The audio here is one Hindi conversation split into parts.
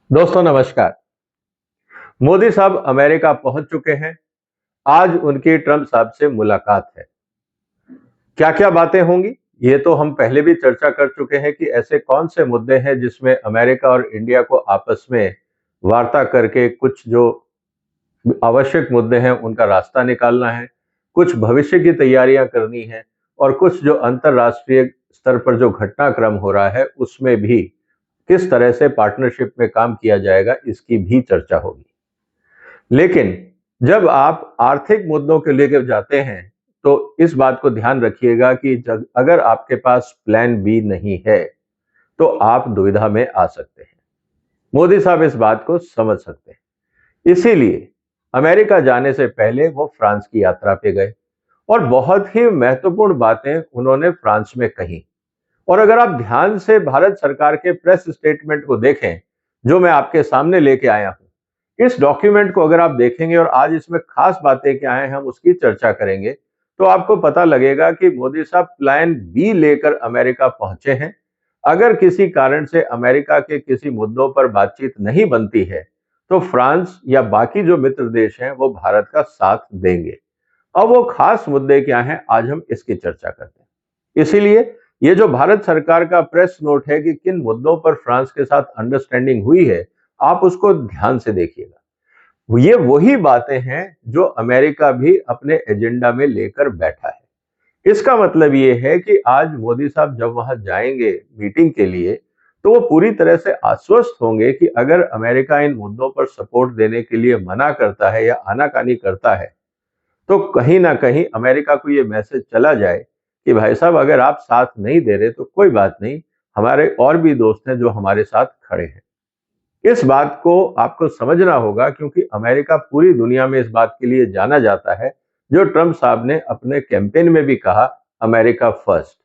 दोस्तों नमस्कार। मोदी साहब अमेरिका पहुंच चुके हैं। आज उनकी ट्रंप साहब से मुलाकात है। क्या क्या बातें होंगी ये तो हम पहले भी चर्चा कर चुके हैं कि ऐसे कौन से मुद्दे हैं जिसमें अमेरिका और इंडिया को आपस में वार्ता करके कुछ जो आवश्यक मुद्दे हैं उनका रास्ता निकालना है, कुछ भविष्य की तैयारियां करनी है और कुछ जो अंतर्राष्ट्रीय स्तर पर जो घटनाक्रम हो रहा है उसमें भी किस तरह से पार्टनरशिप में काम किया जाएगा इसकी भी चर्चा होगी। लेकिन जब आप आर्थिक मुद्दों को लेकर जाते हैं तो इस बात को ध्यान रखिएगा कि अगर आपके पास प्लान बी नहीं है तो आप दुविधा में आ सकते हैं। मोदी साहब इस बात को समझ सकते हैं, इसीलिए अमेरिका जाने से पहले वो फ्रांस की यात्रा पे गए और बहुत ही महत्वपूर्ण बातें उन्होंने फ्रांस में कही। और अगर आप ध्यान से भारत सरकार के प्रेस स्टेटमेंट को देखें जो मैं आपके सामने लेके आया हूं, इस डॉक्यूमेंट को अगर आप देखेंगे और आज इसमें खास बातें क्या हैं हम उसकी चर्चा करेंगे तो आपको पता लगेगा कि मोदी साहब प्लान बी लेकर अमेरिका पहुंचे हैं। अगर किसी कारण से अमेरिका के किसी मुद्दों पर बातचीत नहीं बनती है तो फ्रांस या बाकी जो मित्र देश हैं वो भारत का साथ देंगे। अब वो खास मुद्दे क्या हैं आज हम इसकी चर्चा करते हैं। इसीलिए ये जो भारत सरकार का प्रेस नोट है कि किन मुद्दों पर फ्रांस के साथ अंडरस्टैंडिंग हुई है, आप उसको ध्यान से देखिएगा। ये वही बातें हैं जो अमेरिका भी अपने एजेंडा में लेकर बैठा है। इसका मतलब ये है कि आज मोदी साहब जब वहां जाएंगे मीटिंग के लिए तो वो पूरी तरह से आश्वस्त होंगे कि अगर अमेरिका इन मुद्दों पर सपोर्ट देने के लिए मना करता है या आनाकानी करता है तो कहीं ना कहीं अमेरिका को ये मैसेज चला जाए कि भाई साहब अगर आप साथ नहीं दे रहे तो कोई बात नहीं, हमारे और भी दोस्त हैं जो हमारे साथ खड़े हैं। इस बात को आपको समझना होगा क्योंकि अमेरिका पूरी दुनिया में इस बात के लिए जाना जाता है, जो ट्रंप साहब ने अपने कैंपेन में भी कहा, अमेरिका फर्स्ट।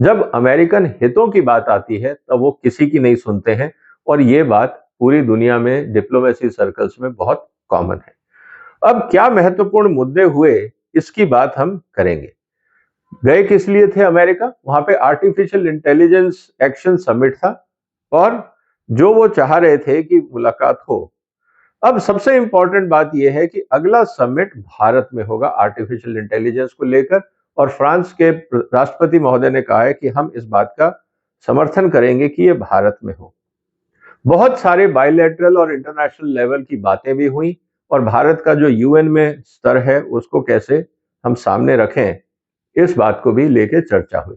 जब अमेरिकन हितों की बात आती है तब वो किसी की नहीं सुनते हैं और ये बात पूरी दुनिया में डिप्लोमेसी सर्कल्स में बहुत कॉमन है। अब क्या महत्वपूर्ण मुद्दे हुए इसकी बात हम करेंगे। गए किस लिए थे अमेरिका? वहां पे आर्टिफिशियल इंटेलिजेंस एक्शन समिट था और जो वो चाह रहे थे कि मुलाकात हो। अब सबसे इंपॉर्टेंट बात यह है कि अगला समिट भारत में होगा आर्टिफिशियल इंटेलिजेंस को लेकर और फ्रांस के राष्ट्रपति महोदय ने कहा है कि हम इस बात का समर्थन करेंगे कि ये भारत में हो। बहुत सारे बायलैटरल और इंटरनेशनल लेवल की बातें भी हुई और भारत का जो यूएन में स्तर है उसको कैसे हम सामने रखें इस बात को भी लेके चर्चा हुई।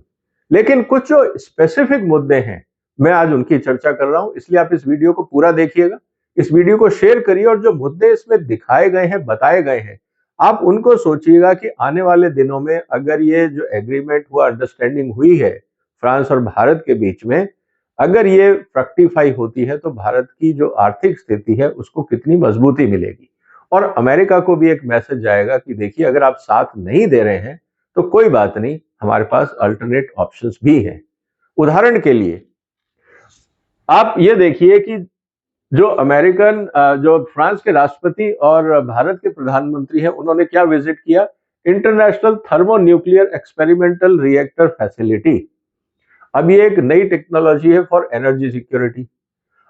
लेकिन कुछ जो स्पेसिफिक मुद्दे हैं मैं आज उनकी चर्चा कर रहा हूं, इसलिए आप इस वीडियो को पूरा देखिएगा, इस वीडियो को शेयर करिए और जो मुद्दे इसमें दिखाए गए हैं बताए गए हैं आप उनको सोचिएगा कि आने वाले दिनों में अगर ये जो एग्रीमेंट हुआ, अंडरस्टैंडिंग हुई है फ्रांस और भारत के बीच में, अगर ये फ्रक्टिफाई होती है तो भारत की जो आर्थिक स्थिति है उसको कितनी मजबूती मिलेगी और अमेरिका को भी एक मैसेज जाएगा कि देखिए अगर आप साथ नहीं दे रहे हैं तो कोई बात नहीं, हमारे पास अल्टरनेट ऑप्शंस भी हैं। उदाहरण के लिए आप ये देखिए कि जो फ्रांस के राष्ट्रपति और भारत के प्रधानमंत्री हैं उन्होंने क्या विजिट किया, international thermo nuclear experimental reactor facility. अब ये एक नई टेक्नोलॉजी है फॉर एनर्जी सिक्योरिटी।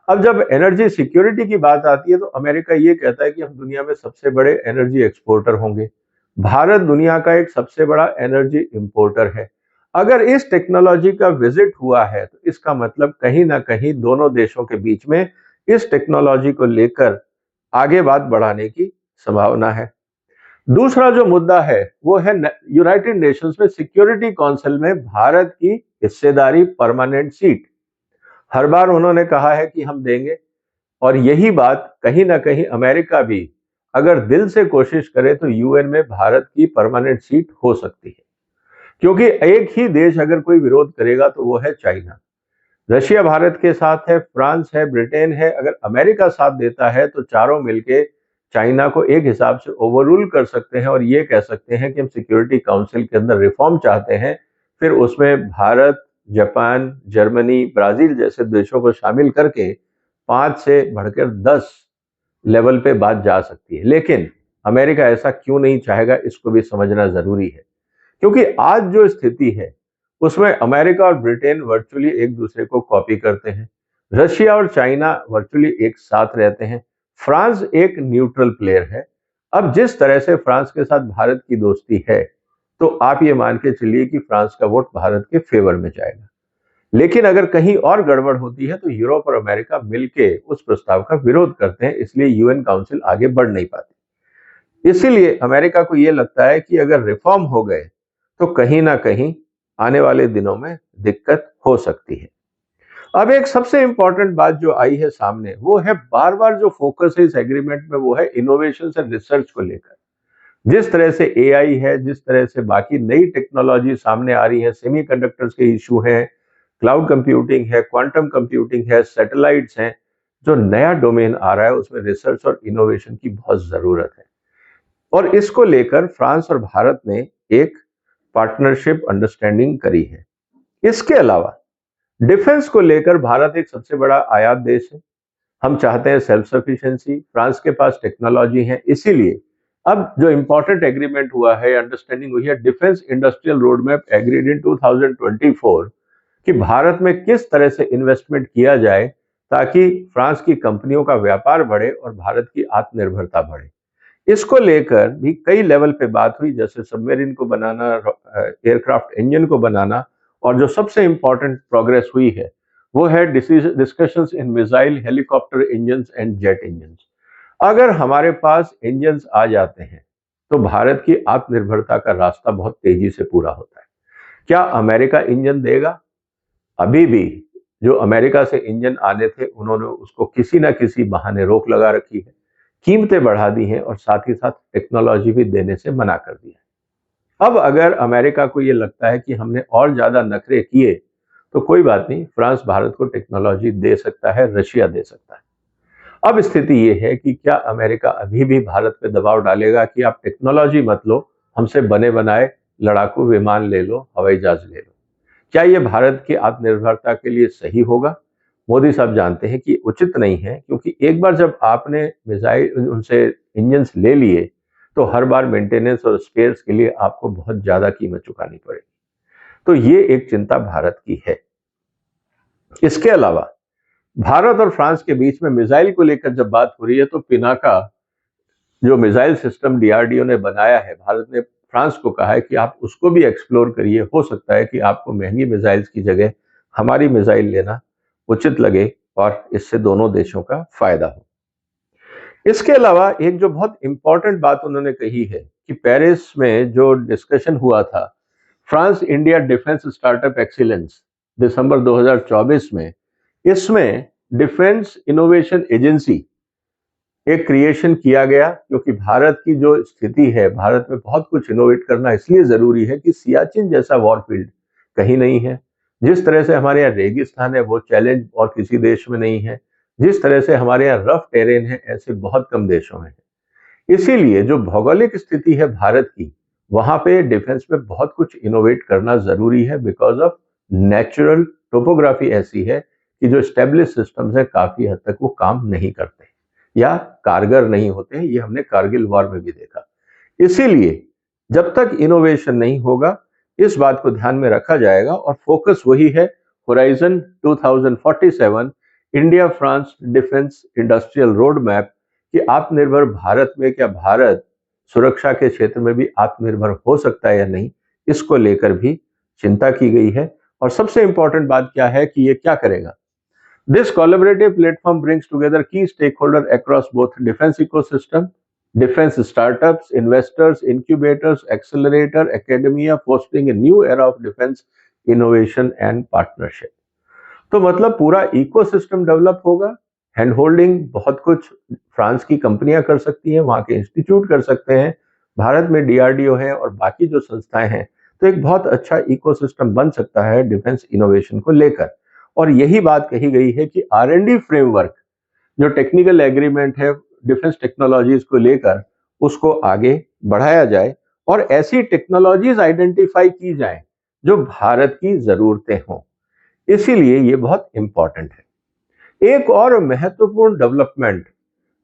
अब जब एनर्जी सिक्योरिटी की बात आती है तो अमेरिका ये कहता है कि हम दुनिया में सबसे बड़े एनर्जी एक्सपोर्टर होंगे। भारत दुनिया का एक सबसे बड़ा एनर्जी इंपोर्टर है। अगर इस टेक्नोलॉजी का विजिट हुआ है तो इसका मतलब कहीं ना कहीं दोनों देशों के बीच में इस टेक्नोलॉजी को लेकर आगे बात बढ़ाने की संभावना है। दूसरा जो मुद्दा है वो है यूनाइटेड नेशंस में सिक्योरिटी काउंसिल में भारत की हिस्सेदारी, परमानेंट सीट। हर बार उन्होंने कहा है कि हम देंगे और यही बात कहीं ना कहीं अमेरिका भी अगर दिल से कोशिश करे तो यूएन में भारत की परमानेंट सीट हो सकती है, क्योंकि एक ही देश अगर कोई विरोध करेगा तो वो है चाइना। रशिया भारत के साथ है, फ्रांस है, ब्रिटेन है, अगर अमेरिका साथ देता है तो चारों मिलके चाइना को एक हिसाब से ओवररूल कर सकते हैं और ये कह सकते हैं कि हम सिक्योरिटी काउंसिल के अंदर रिफॉर्म चाहते हैं। फिर उसमें भारत, जापान, जर्मनी, ब्राजील जैसे देशों को शामिल करके 5 से बढ़कर 10 लेवल पे बात जा सकती है। लेकिन अमेरिका ऐसा क्यों नहीं चाहेगा इसको भी समझना जरूरी है, क्योंकि आज जो स्थिति है उसमें अमेरिका और ब्रिटेन वर्चुअली एक दूसरे को कॉपी करते हैं। रशिया और चाइना वर्चुअली एक साथ रहते हैं। फ्रांस एक न्यूट्रल प्लेयर है। अब जिस तरह से फ्रांस के साथ भारत की दोस्ती है, तो आप ये मान के चलिए कि फ्रांस का वोट भारत के फेवर में जाएगा। लेकिन अगर कहीं और गड़बड़ होती है तो यूरोप और अमेरिका मिलके उस प्रस्ताव का विरोध करते हैं, इसलिए यूएन काउंसिल आगे बढ़ नहीं पाती। इसीलिए अमेरिका को यह लगता है कि अगर रिफॉर्म हो गए तो कहीं ना कहीं आने वाले दिनों में दिक्कत हो सकती है। अब एक सबसे इंपॉर्टेंट बात जो आई है सामने, वो है बार बार जो फोकस है इस एग्रीमेंट में, वो है इनोवेशन और रिसर्च को लेकर। जिस तरह से एआई है, जिस तरह से बाकी नई टेक्नोलॉजी सामने आ रही है, सेमीकंडक्टर्स के इशू हैं, क्लाउड कंप्यूटिंग है, क्वांटम कंप्यूटिंग है, सैटेलाइट्स हैं, जो नया डोमेन आ रहा है उसमें रिसर्च और इनोवेशन की बहुत जरूरत है। और इसको लेकर फ्रांस और भारत ने एक पार्टनरशिप अंडरस्टैंडिंग करी है। इसके अलावा डिफेंस को लेकर भारत एक सबसे बड़ा आयात देश है। हम चाहते हैं सेल्फ सफिशिएंसी, फ्रांस के पास टेक्नोलॉजी है, इसीलिए अब जो इंपॉर्टेंट एग्रीमेंट हुआ है, अंडरस्टैंडिंग हुई है, defence industrial road map agreed इन 2024, कि भारत में किस तरह से इन्वेस्टमेंट किया जाए ताकि फ्रांस की कंपनियों का व्यापार बढ़े और भारत की आत्मनिर्भरता बढ़े। इसको लेकर भी कई लेवल पे बात हुई, जैसे सबमरीन को बनाना, एयरक्राफ्ट इंजन को बनाना, और जो सबसे इंपॉर्टेंट प्रोग्रेस हुई है वो है discussions in missile, helicopter engines and jet engines. अगर हमारे पास इंजन्स आ जाते हैं तो भारत की आत्मनिर्भरता का रास्ता बहुत तेजी से पूरा होता है। क्या अमेरिका इंजन देगा? अभी भी जो अमेरिका से इंजन आने थे उन्होंने उसको किसी ना किसी बहाने रोक लगा रखी है, कीमतें बढ़ा दी हैं और साथ ही साथ टेक्नोलॉजी भी देने से मना कर दिया है। अब अगर अमेरिका को ये लगता है कि हमने और ज्यादा नखरे किए तो कोई बात नहीं, फ्रांस भारत को टेक्नोलॉजी दे सकता है, रशिया दे सकता है। अब स्थिति ये है कि क्या अमेरिका अभी भी भारत पे दबाव डालेगा कि आप टेक्नोलॉजी मत लो, हमसे बने बनाए लड़ाकू विमान ले लो, हवाई जहाज ले लो? क्या ये भारत की आत्मनिर्भरता के लिए सही होगा? मोदी साहब जानते हैं कि उचित नहीं है, क्योंकि एक बार जब आपने मिसाइल उनसे इंजन्स ले लिए तो हर बार मेंटेनेंस और स्पेयर्स के लिए आपको बहुत ज्यादा कीमत चुकानी पड़ेगी। तो ये एक चिंता भारत की है। इसके अलावा भारत और फ्रांस के बीच में मिसाइल को लेकर जब बात हो रही है तो पिनाका जो मिसाइल सिस्टम डीआरडीओ ने बनाया है, भारत ने फ्रांस को कहा है कि आप उसको भी एक्सप्लोर करिए, हो सकता है कि आपको महंगी मिसाइल्स की जगह हमारी मिसाइल लेना उचित लगे और इससे दोनों देशों का फायदा हो। इसके अलावा एक जो बहुत इंपॉर्टेंट बात उन्होंने कही है कि पेरिस में जो डिस्कशन हुआ था, France India defence startup excellence दिसंबर 2024 में, इसमें डिफेंस इनोवेशन एजेंसी एक क्रिएशन किया गया, क्योंकि भारत की जो स्थिति है, भारत में बहुत कुछ इनोवेट करना इसलिए जरूरी है कि सियाचिन जैसा वॉरफील्ड कहीं नहीं है। जिस तरह से हमारे यहाँ रेगिस्तान है वो चैलेंज और किसी देश में नहीं है। जिस तरह से हमारे यहाँ रफ टेरेन है, ऐसे बहुत कम देशों में है। इसीलिए जो भौगोलिक स्थिति है भारत की, वहां पे डिफेंस में बहुत कुछ इनोवेट करना जरूरी है, बिकॉज ऑफ नेचुरल टोपोग्राफी ऐसी है कि जो स्टेब्लिश सिस्टम्स है काफी हद तक वो काम नहीं करते या कारगर नहीं होते हैं। ये हमने कारगिल वॉर में भी देखा। इसीलिए जब तक इनोवेशन नहीं होगा, इस बात को ध्यान में रखा जाएगा और फोकस वही है, horizon 2047 India France defence industrial road map, कि आत्मनिर्भर भारत में क्या भारत सुरक्षा के क्षेत्र में भी आत्मनिर्भर हो सकता है या नहीं, इसको लेकर भी चिंता की गई है। और सबसे इंपॉर्टेंट बात क्या है कि ये क्या करेगा? This collaborative platform brings together key stakeholders across both defense ecosystem, defense startups, investors, incubators, accelerator, academia, fostering a new era of defense innovation and partnership. तो मतलब पूरा इकोसिस्टम डेवलप होगा। हैंड होल्डिंग बहुत कुछ फ्रांस की कंपनियां कर सकती हैं, वहां के इंस्टीट्यूट कर सकते हैं, भारत में डीआरडीओ है और बाकी जो संस्थाएं हैं, तो एक बहुत अच्छा इकोसिस्टम बन सकता है डिफेंस इनोवेशन को लेकर। और यही बात कही गई है कि आर&डी फ्रेमवर्क, जो टेक्निकल एग्रीमेंट है डिफेंस टेक्नोलॉजीज को लेकर, उसको आगे बढ़ाया जाए और ऐसी टेक्नोलॉजीज आइडेंटिफाई की जाए जो भारत की जरूरतें हों। इसीलिए ये बहुत इंपॉर्टेंट है। एक और महत्वपूर्ण डेवलपमेंट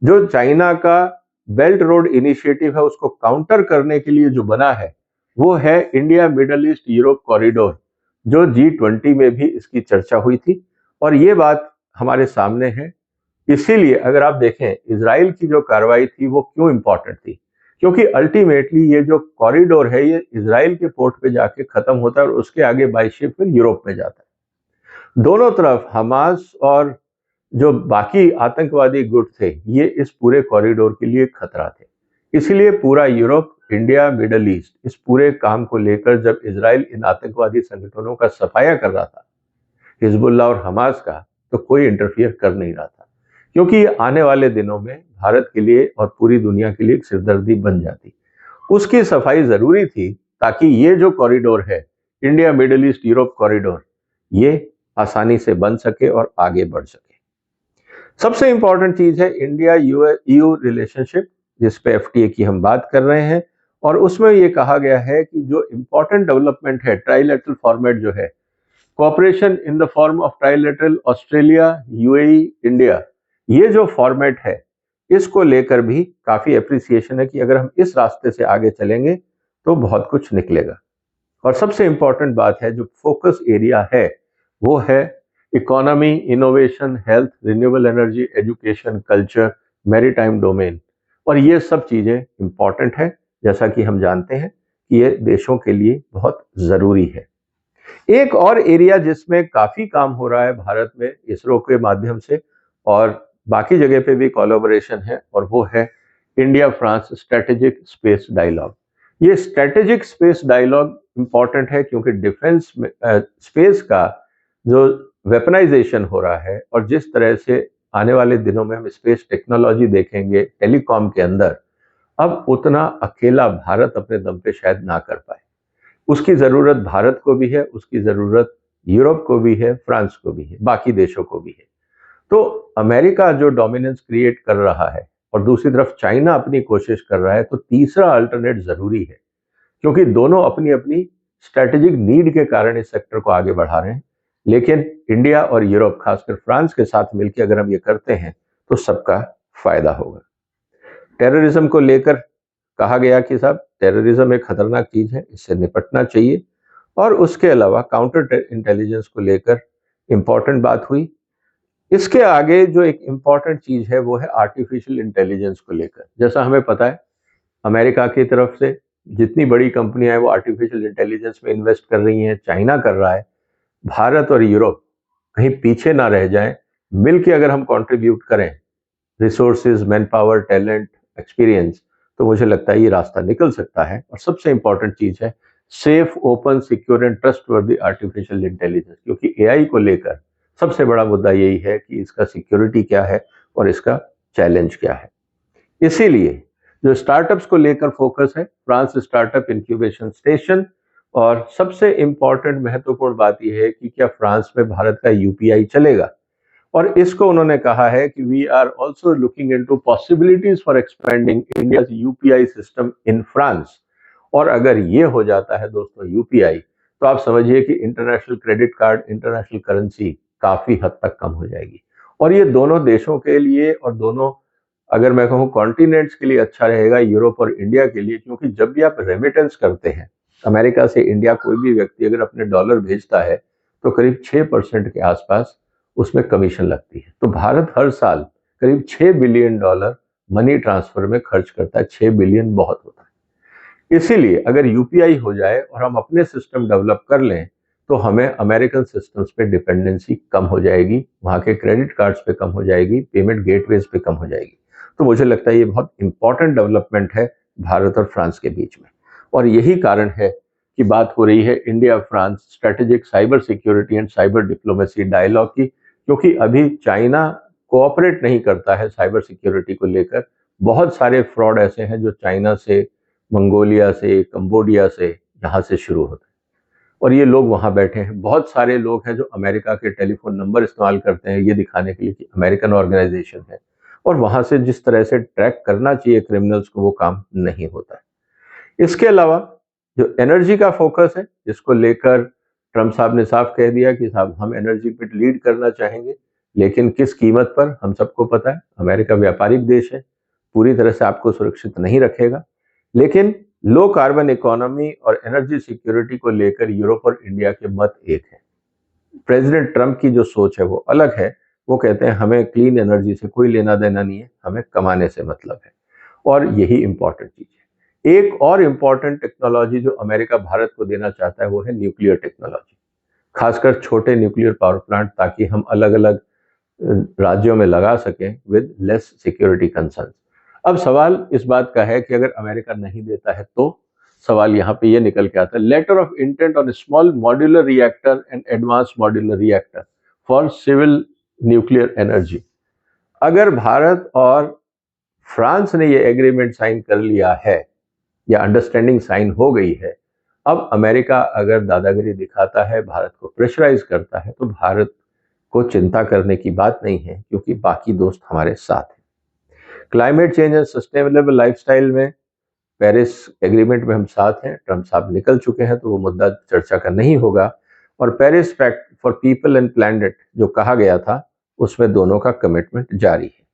जो चाइना का बेल्ट रोड इनिशिएटिव है उसको काउंटर करने के लिए जो बना है, वो है India middle east Europe corridor, जो G20 में भी इसकी चर्चा हुई थी। और ये बात हमारे सामने है। इसीलिए अगर आप देखें इजराइल की जो कार्रवाई थी वो क्यों इंपॉर्टेंट थी, क्योंकि अल्टीमेटली ये जो कॉरिडोर है ये इजराइल के पोर्ट पे जाके खत्म होता है और उसके आगे बाई शिप फिर यूरोप में जाता है। दोनों तरफ हमास और जो बाकी आतंकवादी गुट थे ये इस पूरे कॉरिडोर के लिए खतरा थे। इसलिए पूरा यूरोप, इंडिया, मिडल ईस्ट इस पूरे काम को लेकर जब इजराइल इन आतंकवादी संगठनों का सफाया कर रहा था, हिजबुल्लाह और हमास का, तो कोई इंटरफियर कर नहीं रहा था, क्योंकि ये आने वाले दिनों में भारत के लिए और पूरी दुनिया के लिए एक सिरदर्दी बन जाती। उसकी सफाई जरूरी थी ताकि ये जो कॉरिडोर है, India middle east Europe corridor, ये आसानी से बन सके और आगे बढ़ सके। सबसे इंपॉर्टेंट चीज है इंडिया यूएसयू रिलेशनशिप, जिस पे एफटीए की हम बात कर रहे हैं, और उसमें ये कहा गया है कि जो इंपॉर्टेंट डेवलपमेंट है, ट्राइलेटरल फॉर्मेट जो है, cooperation in the form of trilateral Australia UAE India, ये जो फॉर्मेट है इसको लेकर भी काफी अप्रिसिएशन है कि अगर हम इस रास्ते से आगे चलेंगे तो बहुत कुछ निकलेगा। और सबसे इंपॉर्टेंट बात है, जो फोकस एरिया है वो है economy, innovation, health, renewable energy, education, culture, maritime domain, और ये सब चीजें इंपॉर्टेंट है, जैसा कि हम जानते हैं कि ये देशों के लिए बहुत जरूरी है। एक और एरिया जिसमें काफी काम हो रहा है भारत में इसरो के माध्यम से और बाकी जगह पे भी कोलैबोरेशन है, और वो है India France strategic space dialogue. ये स्ट्रेटेजिक स्पेस डायलॉग इंपॉर्टेंट है क्योंकि डिफेंस में स्पेस का जो वेपनाइजेशन हो रहा है और जिस तरह से आने वाले दिनों में हम स्पेस टेक्नोलॉजी देखेंगे टेलीकॉम के अंदर, अब उतना अकेला भारत अपने दम पे शायद ना कर पाए। उसकी जरूरत भारत को भी है, उसकी जरूरत यूरोप को भी है, फ्रांस को भी है, बाकी देशों को भी है। तो अमेरिका जो डोमिनेंस क्रिएट कर रहा है और दूसरी तरफ चाइना अपनी कोशिश कर रहा है, तो तीसरा अल्टरनेट जरूरी है, क्योंकि दोनों अपनी अपनी स्ट्रेटेजिक नीड के कारण इस सेक्टर को आगे बढ़ा रहे हैं। लेकिन इंडिया और यूरोप, खासकर फ्रांस के साथ मिलकर अगर हम ये करते हैं तो सबका फायदा होगा। टेररिज्म को लेकर कहा गया कि साहब टेररिज्म एक खतरनाक चीज है, इससे निपटना चाहिए, और उसके अलावा काउंटर इंटेलिजेंस को लेकर इंपॉर्टेंट बात हुई। इसके आगे जो एक इंपॉर्टेंट चीज है वो है आर्टिफिशियल इंटेलिजेंस को लेकर। जैसा हमें पता है अमेरिका की तरफ से जितनी बड़ी कंपनियां हैं वो आर्टिफिशियल इंटेलिजेंस में इन्वेस्ट कर रही हैं, चाइना कर रहा है। भारत और यूरोप कहीं पीछे ना रह जाएं, मिलके अगर हम कंट्रीब्यूट करें resources, man power, talent, experience, तो मुझे लगता है ये रास्ता निकल सकता है। और सबसे इंपॉर्टेंट चीज है safe, open, secure and trustworthy artificial intelligence, क्योंकि एआई को लेकर सबसे बड़ा मुद्दा यही है कि इसका सिक्योरिटी क्या है और इसका चैलेंज क्या है। इसीलिए जो स्टार्टअप्स को लेकर फोकस है, फ्रांस स्टार्टअप इंक्यूबेशन स्टेशन, और सबसे इंपॉर्टेंट महत्वपूर्ण बात यह है कि क्या फ्रांस में भारत का यूपीआई चलेगा। और इसको उन्होंने कहा है कि we are also looking into possibilities for expanding India's UPI system in France. और अगर ये हो जाता है दोस्तों यूपीआई, तो आप समझिए कि international credit card, international currency काफी हद तक कम हो जाएगी। और ये दोनों देशों के लिए और दोनों, अगर मैं कहूँ कॉन्टिनेंट्स के लिए अच्छा रहेगा, यूरोप और इंडिया के लिए, क्योंकि जब भी आप रेमिटेंस करते हैं अमेरिका से इंडिया, कोई भी व्यक्ति अगर अपने डॉलर भेजता है तो करीब 6% के आसपास उसमें कमीशन लगती है। तो भारत हर साल करीब $6 बिलियन मनी ट्रांसफर में खर्च करता है। 6 बिलियन बहुत होता है। इसीलिए अगर यूपीआई हो जाए और हम अपने सिस्टम डेवलप कर लें तो हमें अमेरिकन सिस्टम्स पे डिपेंडेंसी कम हो जाएगी, वहां के क्रेडिट कार्ड्स पे कम हो जाएगी, पेमेंट गेटवेज पे कम हो जाएगी। तो मुझे लगता है ये बहुत इंपॉर्टेंट डेवलपमेंट है भारत और फ्रांस के बीच में। और यही कारण है कि बात हो रही है India France strategic cyber security and cyber diplomacy dialogue की, क्योंकि अभी चाइना कोऑपरेट नहीं करता है साइबर सिक्योरिटी को लेकर। बहुत सारे फ्रॉड ऐसे हैं जो चाइना से, मंगोलिया से, कंबोडिया से, यहाँ से शुरू होते हैं, और ये लोग वहां बैठे हैं। बहुत सारे लोग हैं जो अमेरिका के टेलीफोन नंबर इस्तेमाल करते हैं ये दिखाने के लिए कि अमेरिकन ऑर्गेनाइजेशन है, और वहां से जिस तरह से ट्रैक करना चाहिए क्रिमिनल्स को वो काम नहीं होता है। इसके अलावा जो एनर्जी का फोकस है, जिसको लेकर ट्रम्प साहब ने साफ कह दिया कि साहब हम एनर्जी पे लीड करना चाहेंगे, लेकिन किस कीमत पर, हम सबको पता है अमेरिका व्यापारिक देश है, पूरी तरह से आपको सुरक्षित नहीं रखेगा। लेकिन लो कार्बन इकोनॉमी और एनर्जी सिक्योरिटी को लेकर यूरोप और इंडिया के मत एक है। प्रेसिडेंट ट्रंप की जो सोच है वो अलग है, वो कहते हैं हमें क्लीन एनर्जी से कोई लेना देना नहीं है, हमें कमाने से मतलब है, और यही इंपॉर्टेंट चीज है। एक और इंपॉर्टेंट टेक्नोलॉजी जो अमेरिका भारत को देना चाहता है वो है न्यूक्लियर टेक्नोलॉजी, खासकर छोटे न्यूक्लियर पावर प्लांट, ताकि हम अलग अलग राज्यों में लगा सकें विद लेस सिक्योरिटी कंसर्न। अब सवाल इस बात का है कि अगर अमेरिका नहीं देता है तो सवाल यहाँ पे ये निकल के आता है, letter of intent on small modular reactor and advance modular reactor for civil nuclear energy. अगर भारत और फ्रांस ने ये एग्रीमेंट साइन कर लिया है या अंडरस्टैंडिंग साइन हो गई है, अब अमेरिका अगर दादागिरी दिखाता है, भारत को प्रेशराइज करता है, तो भारत को चिंता करने की बात नहीं है, क्योंकि बाकी दोस्त हमारे साथ हैं। Climate change and sustainable lifestyle में पेरिस एग्रीमेंट में हम साथ हैं, ट्रंप साहब निकल चुके हैं तो वो मुद्दा चर्चा का नहीं होगा। और Paris pact for people and planet जो कहा गया था, उसमें दोनों का कमिटमेंट जारी है।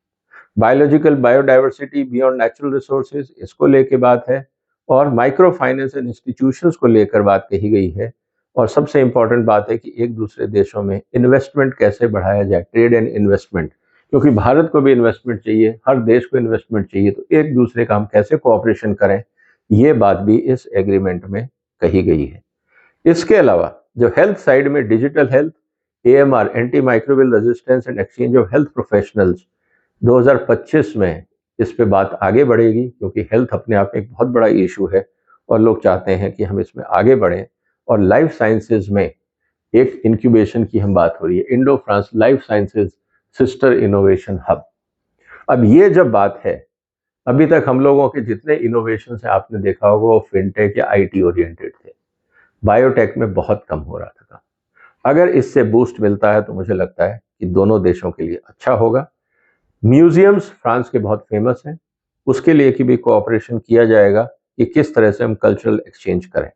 Biological biodiversity beyond natural resources, इसको लेके बात है, और माइक्रो फाइनेंस एंड इंस्टीट्यूशंस को लेकर बात कही गई है। और सबसे इंपॉर्टेंट बात है कि एक दूसरे देशों में इन्वेस्टमेंट कैसे बढ़ाया जाए, ट्रेड एंड इन्वेस्टमेंट, क्योंकि भारत को भी इन्वेस्टमेंट चाहिए, हर देश को इन्वेस्टमेंट चाहिए, तो एक दूसरे का हम कैसे कोऑपरेशन करें, ये बात भी इस एग्रीमेंट में कही गई है। इसके अलावा जो हेल्थ साइड में digital health, AMR anti microbial resistance and exchange of health professionals, 2025 में इस पे बात आगे बढ़ेगी, क्योंकि हेल्थ अपने आप में एक बहुत बड़ा इशू है और लोग चाहते हैं कि हम इसमें आगे बढ़ें। और लाइफ साइंसेज में एक इंक्यूबेशन की हम बात हो रही है, Indo France life sciences sister innovation hub. अब ये जब बात है, अभी तक हम लोगों के जितने इनोवेशन है आपने देखा होगा वो फिनटेक या IT ओरिएंटेड थे, बायोटेक में बहुत कम हो रहा था। अगर इससे बूस्ट मिलता है तो मुझे लगता है कि दोनों देशों के लिए अच्छा होगा। म्यूजियम्स फ्रांस के बहुत फेमस हैं, उसके लिए की भी कोऑपरेशन किया जाएगा कि किस तरह से हम कल्चरल एक्सचेंज करें।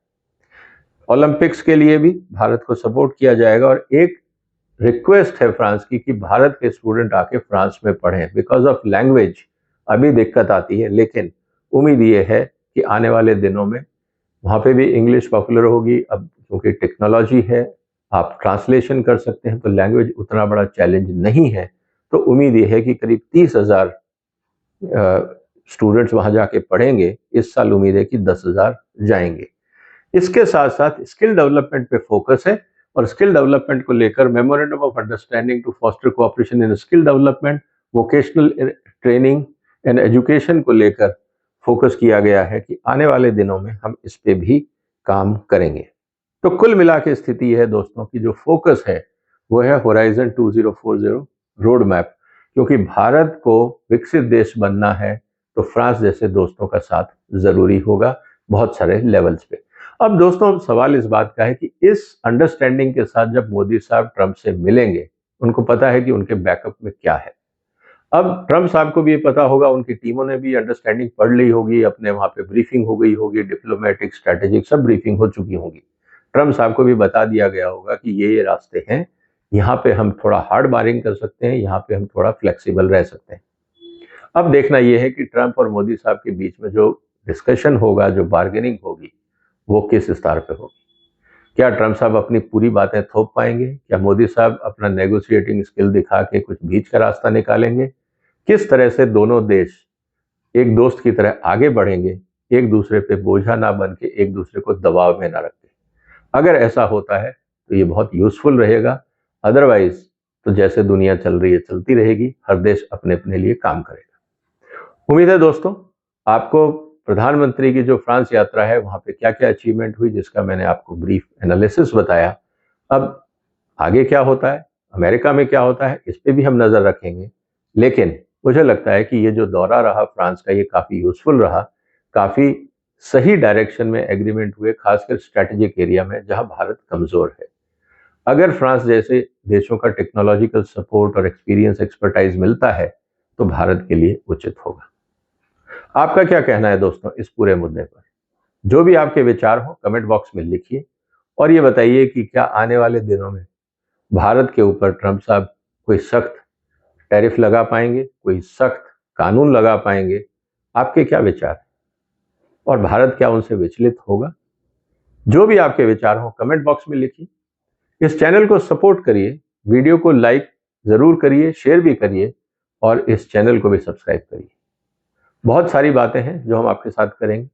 ओलंपिक्स के लिए भी भारत को सपोर्ट किया जाएगा, और एक रिक्वेस्ट है फ्रांस की कि भारत के स्टूडेंट आके फ्रांस में पढ़ें। बिकॉज ऑफ लैंग्वेज अभी दिक्कत आती है, लेकिन उम्मीद ये है कि आने वाले दिनों में वहाँ पे भी इंग्लिश पॉपुलर होगी। अब क्योंकि टेक्नोलॉजी है, आप ट्रांसलेशन कर सकते हैं, तो लैंग्वेज उतना बड़ा चैलेंज नहीं है। तो उम्मीद ये है कि करीब 30,000 स्टूडेंट्स वहाँ जाके पढ़ेंगे। इस साल उम्मीद है कि 10,000 जाएंगे। इसके साथ साथ स्किल डेवलपमेंट पे फोकस है, और स्किल डेवलपमेंट को लेकर memorandum of understanding to foster cooperation in skill development, vocational training and education को लेकर फोकस किया गया है कि आने वाले दिनों में हम इस पे भी काम करेंगे। तो कुल मिला के स्थिति है दोस्तों की जो फोकस है वो है होराइजन 2040 रोड मैप, क्योंकि भारत को विकसित देश बनना है तो फ्रांस जैसे दोस्तों का साथ जरूरी होगा बहुत सारे लेवल्स पे। अब दोस्तों सवाल इस बात का है कि इस अंडरस्टैंडिंग के साथ जब मोदी साहब ट्रंप से मिलेंगे, उनको पता है कि उनके बैकअप में क्या है। अब ट्रंप साहब को भी ये पता होगा, उनकी टीमों ने भी अंडरस्टैंडिंग पढ़ ली होगी, अपने वहां पे ब्रीफिंग हो गई होगी, डिप्लोमेटिक स्ट्रेटेजिक सब ब्रीफिंग हो चुकी होगी। ट्रंप साहब को भी बता दिया गया होगा कि ये रास्ते हैं, यहाँ पे हम थोड़ा हार्ड बारिंग कर सकते हैं, यहाँ पे हम थोड़ा फ्लेक्सिबल रह सकते हैं। अब देखना यह है कि ट्रंप और मोदी साहब के बीच में जो डिस्कशन होगा, जो बार्गेनिंग होगी, वो किस स्तर पे होगी। क्या ट्रंप साहब अपनी पूरी बातें थोप पाएंगे? क्या मोदी साहब अपना नेगोशिएटिंग स्किल दिखा के कुछ बीच का रास्ता निकालेंगे? किस तरह से दोनों देश एक दोस्त की तरह आगे बढ़ेंगे, एक दूसरे पे बोझा ना बन के, एक दूसरे को दबाव में ना रख के? अगर ऐसा होता है तो ये बहुत यूजफुल रहेगा। अदरवाइज तो जैसे दुनिया चल रही है चलती रहेगी, हर देश अपने अपने लिए काम करेगा। उम्मीद है दोस्तों आपको प्रधानमंत्री की जो फ्रांस यात्रा है वहां पे क्या क्या अचीवमेंट हुई, जिसका मैंने आपको ब्रीफ एनालिसिस बताया। अब आगे क्या होता है, अमेरिका में क्या होता है, इस पे भी हम नजर रखेंगे। लेकिन मुझे लगता है कि ये जो दौरा रहा फ्रांस का, ये काफी यूजफुल रहा, काफी सही डायरेक्शन में एग्रीमेंट हुए, खासकर स्ट्रेटेजिक एरिया में जहां भारत कमजोर है। अगर फ्रांस जैसे देशों का टेक्नोलॉजिकल सपोर्ट और एक्सपीरियंस एक्सपर्टाइज मिलता है तो भारत के लिए उचित होगा। आपका क्या कहना है दोस्तों इस पूरे मुद्दे पर? जो भी आपके विचार हो कमेंट बॉक्स में लिखिए, और ये बताइए कि क्या आने वाले दिनों में भारत के ऊपर ट्रंप साहब कोई सख्त टैरिफ लगा पाएंगे, कोई सख्त कानून लगा पाएंगे? आपके क्या विचार हैं और भारत क्या उनसे विचलित होगा? जो भी आपके विचार हो कमेंट बॉक्स में लिखिए। इस चैनल को सपोर्ट करिए, वीडियो को लाइक जरूर करिए, शेयर भी करिए और इस चैनल को भी सब्सक्राइब करिए। बहुत सारी बातें हैं जो हम आपके साथ करेंगे।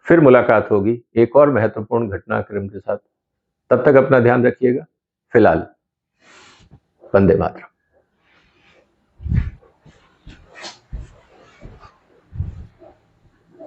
फिर मुलाकात होगी एक और महत्वपूर्ण घटनाक्रम के साथ। तब तक अपना ध्यान रखिएगा। फिलहाल वंदे मातरम।